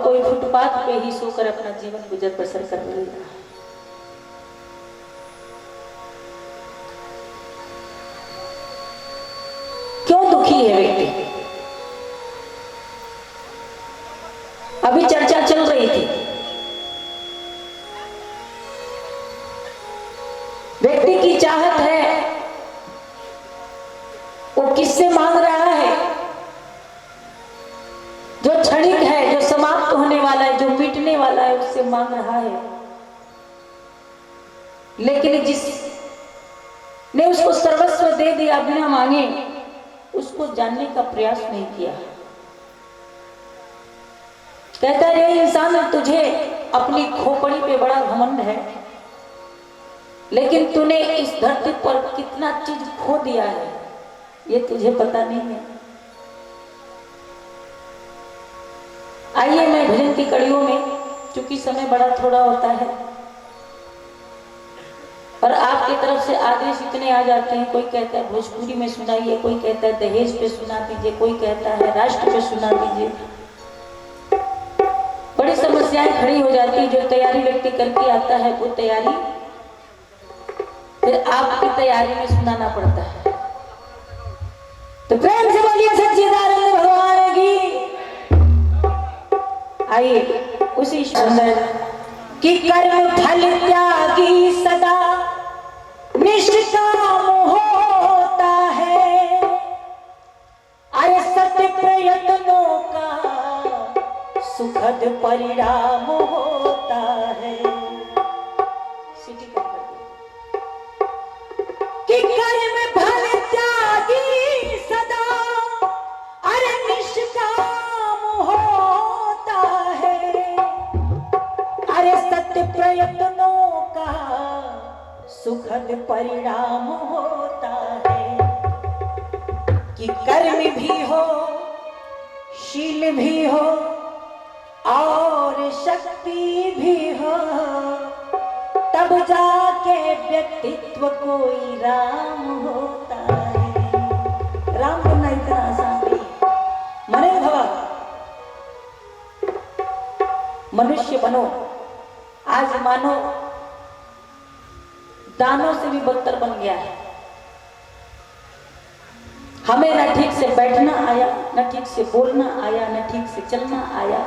कोई फुटपाथ पे ही सोकर अपना जीवन गुजर बसर कर रहा है। क्यों दुखी है व्यक्ति? अभी चर्चा चल रही थी, व्यक्ति की चाहत है, वो किससे मांग रहा है? जो क्षणिक है, जो समाप्त होने वाला है, जो मिटने वाला है, उससे मांग रहा है। लेकिन जिसने उसको सर्वस्व दे दिया बिना मांगे, उसको जानने का प्रयास नहीं किया। कहता है इंसान, तुझे अपनी खोपड़ी पे बड़ा घमंड है, लेकिन तूने इस धरती पर कितना चीज खो दिया है ये तुझे पता नहीं है। आइए मैं भजन की कड़ियों में, चूंकि समय बड़ा थोड़ा होता है और आपकी तरफ से आदेश इतने आ जाते हैं, कोई कहता है भोजपुरी में सुनाइए, कोई कहता है दहेज पे सुना दीजिए, कोई कहता है राष्ट्र पे सुना दीजिए। बड़ी समस्याएं खड़ी हो जाती है। जो तैयारी व्यक्ति करके आता है वो तैयारी फिर आपकी तैयारी में सुनाना पड़ता है। तो प्रेम से बोलिए सच्चिदानंद भगवान की। आइए उसी सुंदर कि कर्म फल त्यागी सदा निष्काम होता है, अरे सत्य प्रयत्नों का सुखद परिणाम होता है। कि कर्म फल त्यागी सदा अरे निष्काम होता है, अरे सत्य प्रयत्नों का सुखद परिणाम होता है। कि कर्म भी हो, शील भी हो और शक्ति भी हो, तब जाके व्यक्तित्व कोई राम होता है। राम बनना इतना आसान नहीं। मने भवा मनुष्य बनो। आज मानो दानों से भी बदतर बन गया है। हमें न ठीक से बैठना आया, न ठीक से बोलना आया, न ठीक से चलना आया।